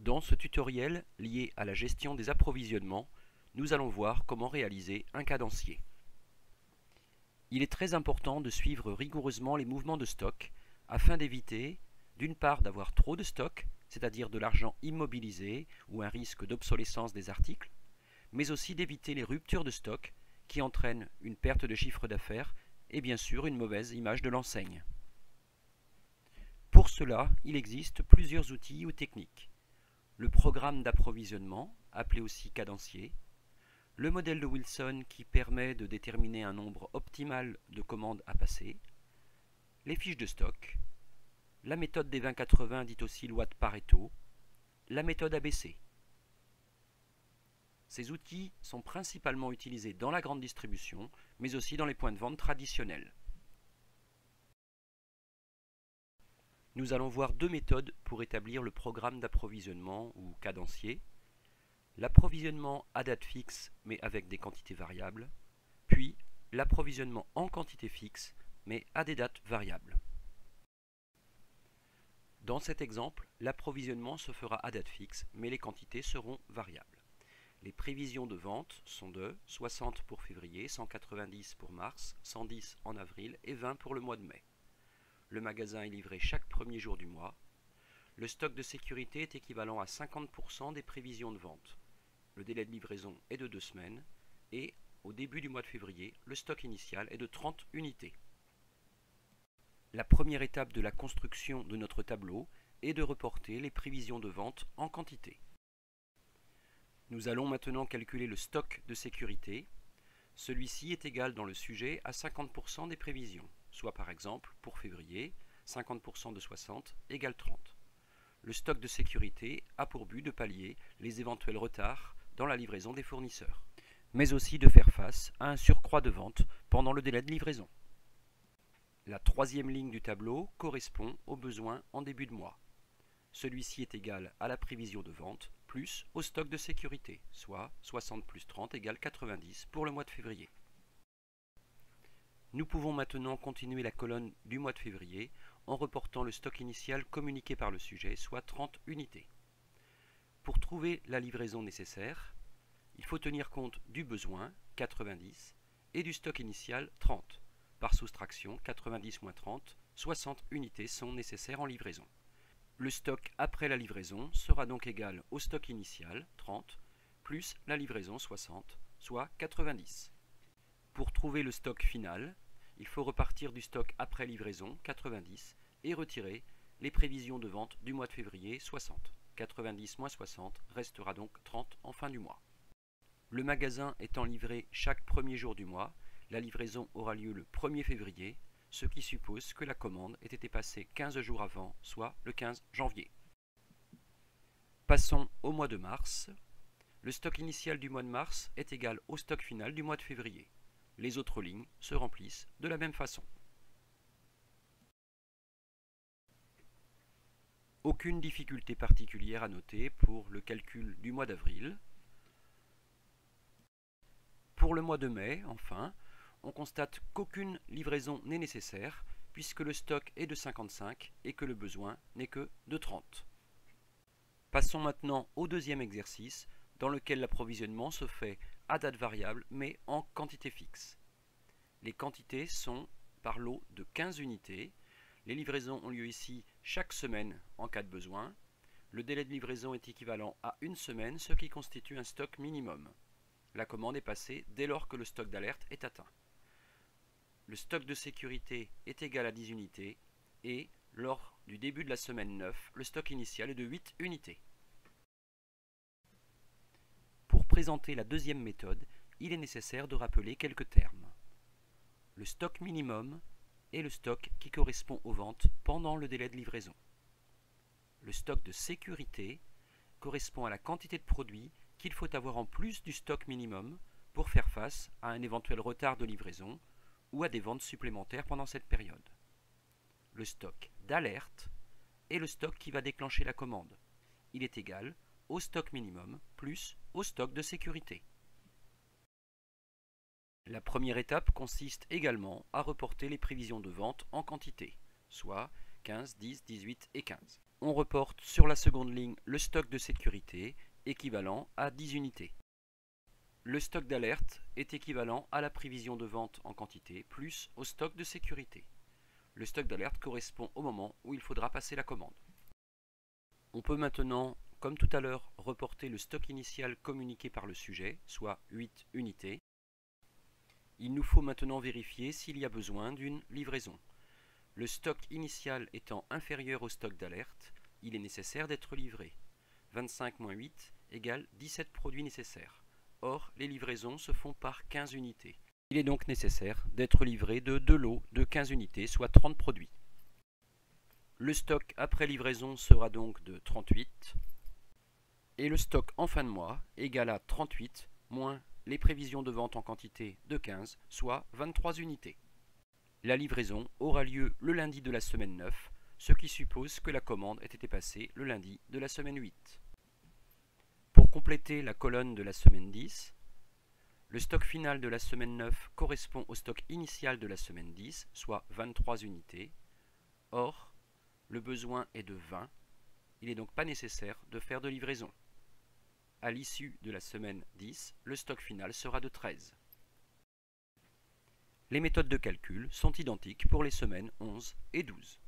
Dans ce tutoriel lié à la gestion des approvisionnements, nous allons voir comment réaliser un cadencier. Il est très important de suivre rigoureusement les mouvements de stock afin d'éviter, d'une part, d'avoir trop de stock, c'est-à-dire de l'argent immobilisé ou un risque d'obsolescence des articles, mais aussi d'éviter les ruptures de stock qui entraînent une perte de chiffre d'affaires et bien sûr une mauvaise image de l'enseigne. Pour cela, il existe plusieurs outils ou techniques. Le programme d'approvisionnement, appelé aussi cadencier, le modèle de Wilson qui permet de déterminer un nombre optimal de commandes à passer, les fiches de stock, la méthode des 20-80 dite aussi loi de Pareto, la méthode ABC. Ces outils sont principalement utilisés dans la grande distribution, mais aussi dans les points de vente traditionnels. Nous allons voir deux méthodes pour établir le programme d'approvisionnement ou cadencier. L'approvisionnement à date fixe mais avec des quantités variables, puis l'approvisionnement en quantité fixe mais à des dates variables. Dans cet exemple, l'approvisionnement se fera à date fixe mais les quantités seront variables. Les prévisions de vente sont de 60 pour février, 190 pour mars, 110 en avril et 20 pour le mois de mai. Le magasin est livré chaque premier jour du mois. Le stock de sécurité est équivalent à 50% des prévisions de vente. Le délai de livraison est de 2 semaines et au début du mois de février, le stock initial est de 30 unités. La première étape de la construction de notre tableau est de reporter les prévisions de vente en quantité. Nous allons maintenant calculer le stock de sécurité. Celui-ci est égal dans le sujet à 50% des prévisions, soit par exemple, pour février, 50% de 60 égale 30. Le stock de sécurité a pour but de pallier les éventuels retards dans la livraison des fournisseurs, mais aussi de faire face à un surcroît de vente pendant le délai de livraison. La troisième ligne du tableau correspond aux besoins en début de mois. Celui-ci est égal à la prévision de vente plus au stock de sécurité, soit 60 plus 30 égale 90 pour le mois de février. Nous pouvons maintenant continuer la colonne du mois de février en reportant le stock initial communiqué par le sujet, soit 30 unités. Pour trouver la livraison nécessaire, il faut tenir compte du besoin, 90, et du stock initial, 30. Par soustraction, 90 moins 30, 60 unités sont nécessaires en livraison. Le stock après la livraison sera donc égal au stock initial, 30, plus la livraison, 60, soit 90. Pour trouver le stock final, il faut repartir du stock après livraison, 90, et retirer les prévisions de vente du mois de février, 60. 90 moins 60 restera donc 30 en fin du mois. Le magasin étant livré chaque premier jour du mois, la livraison aura lieu le 1er février, ce qui suppose que la commande ait été passée 15 jours avant, soit le 15 janvier. Passons au mois de mars. Le stock initial du mois de mars est égal au stock final du mois de février. Les autres lignes se remplissent de la même façon. Aucune difficulté particulière à noter pour le calcul du mois d'avril. Pour le mois de mai, enfin, on constate qu'aucune livraison n'est nécessaire puisque le stock est de 55 et que le besoin n'est que de 30. Passons maintenant au deuxième exercice dans lequel l'approvisionnement se fait à date variable mais en quantité fixe. Les quantités sont par lot de 15 unités. Les livraisons ont lieu ici chaque semaine en cas de besoin. Le délai de livraison est équivalent à une semaine, ce qui constitue un stock minimum. La commande est passée dès lors que le stock d'alerte est atteint. Le stock de sécurité est égal à 10 unités et, lors du début de la semaine 9, le stock initial est de 8 unités. Pour présenter la deuxième méthode, il est nécessaire de rappeler quelques termes. Le stock minimum est le stock qui correspond aux ventes pendant le délai de livraison. Le stock de sécurité correspond à la quantité de produits qu'il faut avoir en plus du stock minimum pour faire face à un éventuel retard de livraison ou à des ventes supplémentaires pendant cette période. Le stock d'alerte est le stock qui va déclencher la commande. Il est égal au stock minimum plus au stock de sécurité. La première étape consiste également à reporter les prévisions de vente en quantité, soit 15, 10, 18 et 15. on reporte sur la seconde ligne le stock de sécurité équivalent à 10 unités. Le stock d'alerte est équivalent à la prévision de vente en quantité plus au stock de sécurité. Le stock d'alerte correspond au moment où il faudra passer la commande. On peut maintenant, comme tout à l'heure, reporter le stock initial communiqué par le sujet, soit 8 unités. Il nous faut maintenant vérifier s'il y a besoin d'une livraison. Le stock initial étant inférieur au stock d'alerte, il est nécessaire d'être livré. 25 moins 8 égale 17 produits nécessaires. Or, les livraisons se font par 15 unités. Il est donc nécessaire d'être livré de 2 lots de 15 unités, soit 30 produits. Le stock après livraison sera donc de 38. Et le stock en fin de mois égale à 38 moins les prévisions de vente en quantité de 15, soit 23 unités. La livraison aura lieu le lundi de la semaine 9, ce qui suppose que la commande ait été passée le lundi de la semaine 8. Pour compléter la colonne de la semaine 10, le stock final de la semaine 9 correspond au stock initial de la semaine 10, soit 23 unités. Or, le besoin est de 20, il n'est donc pas nécessaire de faire de livraison. À l'issue de la semaine 10, le stock final sera de 13. Les méthodes de calcul sont identiques pour les semaines 11 et 12.